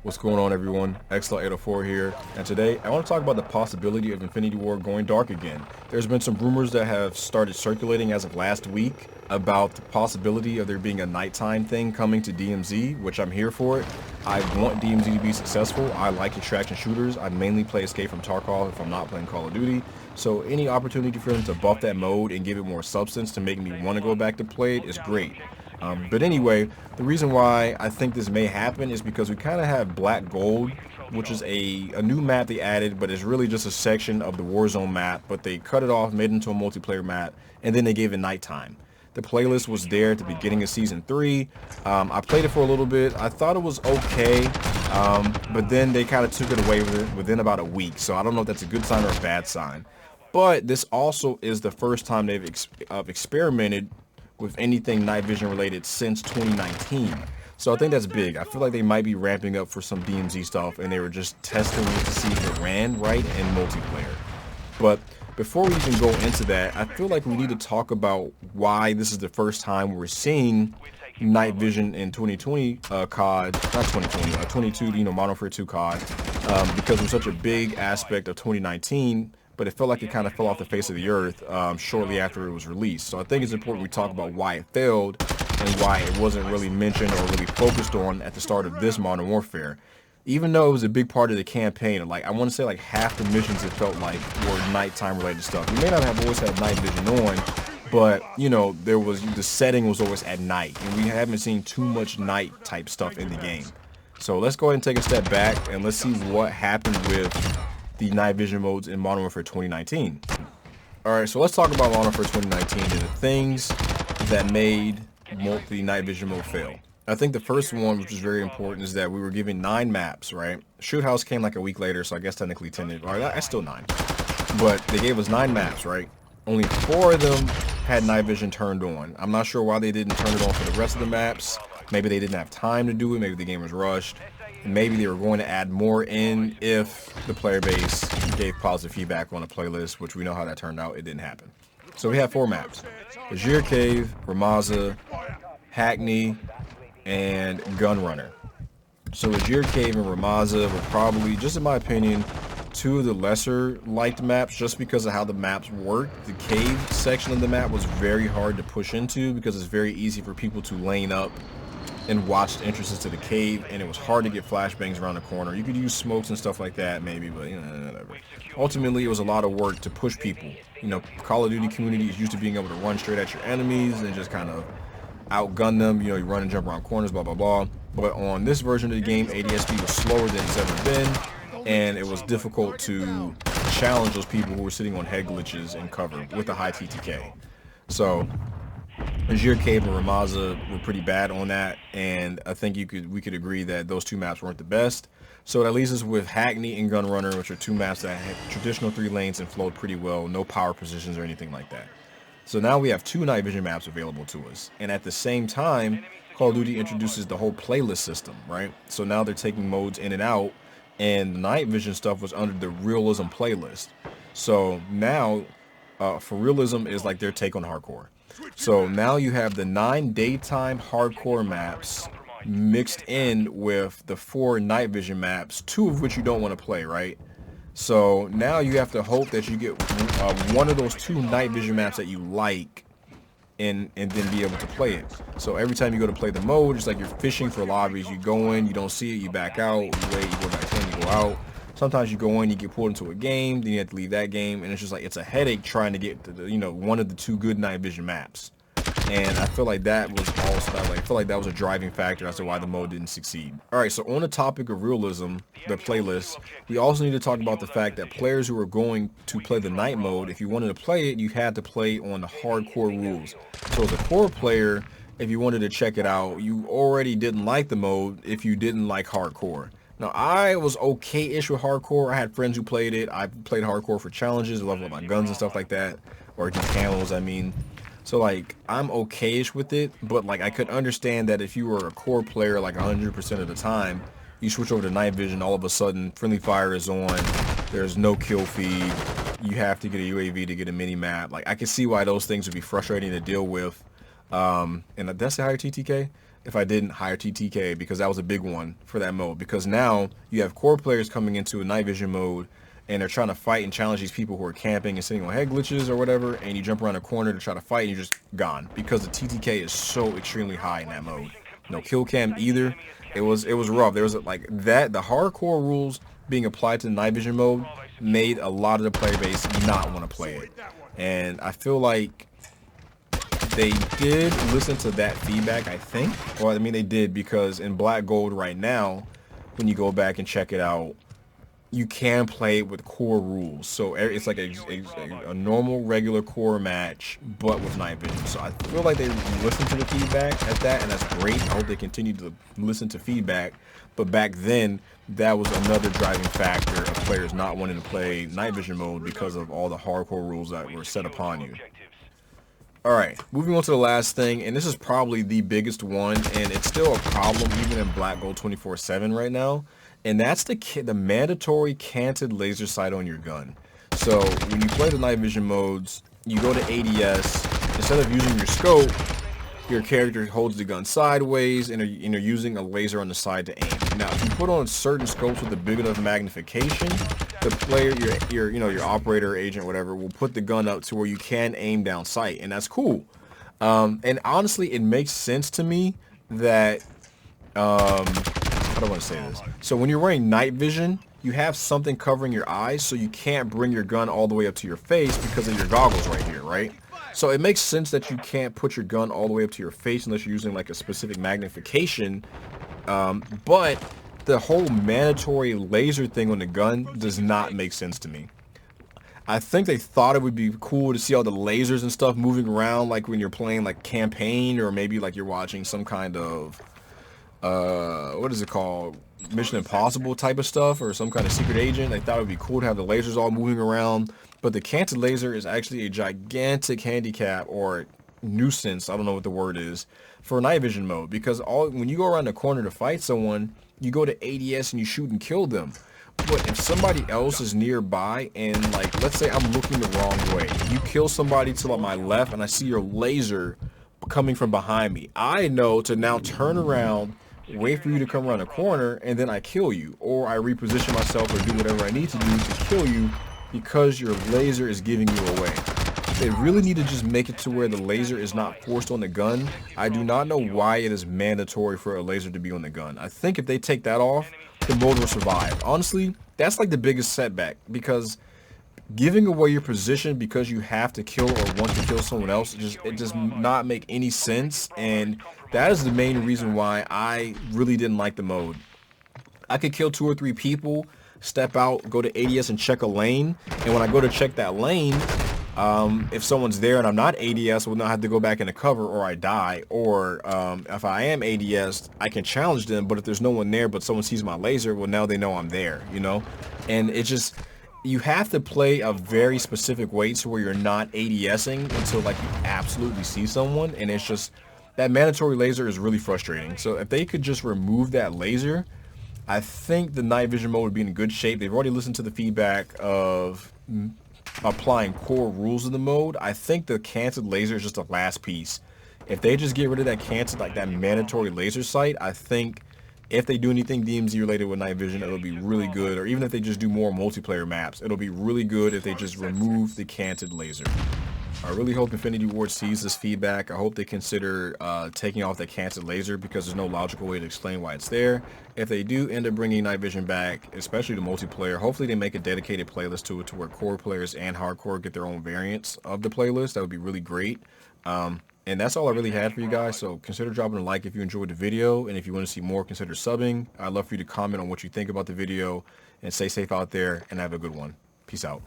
What's going on, everyone? XL804 here, and today I want to talk about the possibility of Infinity War going dark again. There's been some rumors that have started circulating as of last week about the possibility of there being a nighttime thing coming to DMZ, which I'm here for it. I want DMZ to be successful. I like extraction shooters. I mainly play Escape from Tarkov if I'm not playing Call of Duty. So any opportunity for them to buff that mode and give it more substance to make me want to go back to play it is great. But anyway, the reason why I think this may happen is because we kind of have Black Gold, which is a new map they added, but it's really just a section of the Warzone map, but they cut it off, made it into a multiplayer map, and then they gave it nighttime. The playlist was there at the beginning of Season 3. I played it for a little bit. I thought it was okay, but then they kind of took it away within about a week, so I don't know if that's a good sign or a bad sign. But this also is the first time they've experimented with anything night vision related since 2019. So I think that's big. I feel like they might be ramping up for some DMZ stuff, and they were just testing it to see if it ran right in multiplayer. But before we even go into that, I feel like we need to talk about why this is the first time we're seeing night vision in 2020 COD, not 2020, 22, Modern Warfare 2 COD, because it was such a big aspect of 2019. But it felt like it kind of fell off the face of the earth shortly after it was released. So I think it's important we talk about why it failed and why it wasn't really mentioned or really focused on at the start of this Modern Warfare. Even though it was a big part of the campaign, like I want to say like half the missions it felt like were nighttime related stuff. We may not have always had night vision on, but there was the setting was always at night, and we haven't seen too much night type stuff in the game. So let's go ahead and take a step back and let's see what happened with the night vision modes in Modern Warfare 2019. Alright, so let's talk about Modern Warfare 2019 and the things that made the night vision mode fail. I think the first one, which is very important, is that we were given 9 maps, right? Shoot House came like a week later, so I guess technically 10, or that's still 9. But they gave us 9 maps, right? Only 4 of them had night vision turned on. I'm not sure why they didn't turn it on for the rest of the maps. Maybe they didn't have time to do it, maybe the game was rushed. Maybe they were going to add more in if the player base gave positive feedback on a playlist, which we know how that turned out. It didn't happen. So we have 4 maps: Azure Cave, Ramaza, Hackney, and Gunrunner. So Azure Cave and Ramaza were probably, just in my opinion, 2 of the lesser liked maps just because of how the maps work. The cave section of the map was very hard to push into because it's very easy for people to lane up and watched entrances to the cave, and it was hard to get flashbangs around the corner. You could use smokes and stuff like that maybe, but whatever. Ultimately, it was a lot of work to push people. Call of Duty community is used to being able to run straight at your enemies and just kind of outgun them. You run and jump around corners, blah blah blah. But on this version of the game, ADSB was slower than it's ever been, and it was difficult to challenge those people who were sitting on head glitches and cover with a high TTK. So Azure Cave and Ramaza were pretty bad on that, and I think we could agree that those 2 maps weren't the best. So that leaves us with Hackney and Gunrunner, which are 2 maps that had traditional 3 lanes and flowed pretty well, no power positions or anything like that. So now we have 2 night vision maps available to us, and at the same time, Call of Duty introduces the whole playlist system, right? So now they're taking modes in and out, and the night vision stuff was under the realism playlist. So now, for realism is like their take on hardcore. So now you have the 9 daytime hardcore maps mixed in with the 4 night vision maps, 2 of which you don't want to play, right? So now you have to hope that you get one of those 2 night vision maps that you like and then be able to play it. So every time you go to play the mode, it's like you're fishing for lobbies. You go in, you don't see it, you back out, you wait, you go back in, you go out. Sometimes you go in, you get pulled into a game, then you have to leave that game, and it's just like it's a headache trying to get to one of the 2 good night vision maps. And I feel like that was also I feel like that was a driving factor as to why the mode didn't succeed. All right, so on the topic of realism, the playlist, we also need to talk about the fact that players who are going to play the night mode, if you wanted to play it, you had to play on the hardcore rules. So as a core player, if you wanted to check it out, you already didn't like the mode if you didn't like hardcore. Now, I was okay-ish with hardcore. I had friends who played it. I played hardcore for challenges, level up my guns and stuff like that, or just camos, I mean. So, like, I'm okay-ish with it, but, like, I could understand that if you were a core player, like, 100% of the time, you switch over to night vision, all of a sudden, friendly fire is on, there's no kill feed, you have to get a UAV to get a mini-map. Like, I can see why those things would be frustrating to deal with, and that's a higher TTK. if I didn't hire TTK, because that was a big one for that mode. Because now you have core players coming into a night vision mode, and they're trying to fight and challenge these people who are camping and sitting on head glitches or whatever, and you jump around a corner to try to fight, and you're just gone because the TTK is so extremely high in that mode. No kill cam either. It was rough. There was like that. The hardcore rules being applied to the night vision mode made a lot of the player base not want to play it, and I feel like they did listen to that feedback, I think. Well, I mean, they did, because in Black Gold right now, when you go back and check it out, you can play it with core rules. So it's like a normal, regular core match, but with night vision. So I feel like they listened to the feedback at that, and that's great. I hope they continue to listen to feedback. But back then, that was another driving factor of players not wanting to play night vision mode because of all the hardcore rules that were set upon you. Alright, moving on to the last thing, and this is probably the biggest one, and it's still a problem even in Black Gold 24/7 right now, and that's the mandatory canted laser sight on your gun. So when you play the night vision modes, you go to ADS, instead of using your scope, your character holds the gun sideways and you're using a laser on the side to aim. Now, if you put on certain scopes with a big enough magnification, the player, your operator, agent, whatever, will put the gun up to where you can aim down sight, and that's cool. And honestly, it makes sense to me that, how do I want to say this? So when you're wearing night vision, you have something covering your eyes, so you can't bring your gun all the way up to your face because of your goggles right here, right? So it makes sense that you can't put your gun all the way up to your face unless you're using like a specific magnification. But the whole mandatory laser thing on the gun does not make sense to me. I think they thought it would be cool to see all the lasers and stuff moving around, like when you're playing like campaign, or maybe like you're watching some kind of what is it called, Mission Impossible type of stuff, or some kind of secret agent. They thought it would be cool to have the lasers all moving around, but the canted laser is actually a gigantic handicap or nuisance, I don't know what the word is, for night vision mode, because when you go around the corner to fight someone, you go to ADS and you shoot and kill them. But if somebody else is nearby, and like, let's say I'm looking the wrong way, you kill somebody to my left and I see your laser coming from behind me, I know to now turn around, wait for you to come around the corner, and then I kill you, or I reposition myself or do whatever I need to do to kill you because your laser is giving you away. They really need to just make it to where the laser is not forced on the gun. I do not know why it is mandatory for a laser to be on the gun. I think if they take that off, the mode will survive. Honestly, that's like the biggest setback, because giving away your position because you have to kill or want to kill someone else, it does not make any sense, and that is the main reason why I really didn't like the mode. I could kill 2 or 3 people, step out, go to ADS and check a lane, and when I go to check that lane, if someone's there and I'm not ADS, we'll not have to go back into cover, or I die, or if I am ADS, I can challenge them, but if there's no one there but someone sees my laser, well, now they know I'm there, you know? And it just, you have to play a very specific way to where you're not ADSing until like you absolutely see someone, and it's just, that mandatory laser is really frustrating. So if they could just remove that laser, I think the night vision mode would be in good shape. They've already listened to the feedback of applying core rules in the mode. I think the canted laser is just the last piece. If they just get rid of that canted, like that mandatory laser sight, I think if they do anything DMZ related with night vision, it'll be really good. Or even if they just do more multiplayer maps, it'll be really good if they just remove the canted laser. I really hope Infinity Ward sees this feedback. I hope they consider taking off the canted laser, because there's no logical way to explain why it's there. If they do end up bringing night vision back, especially the multiplayer, hopefully they make a dedicated playlist to it, to where core players and hardcore get their own variants of the playlist. That would be really great. And that's all I really had for you guys, so consider dropping a like if you enjoyed the video, and if you want to see more, consider subbing. I'd love for you to comment on what you think about the video, and stay safe out there, and have a good one. Peace out.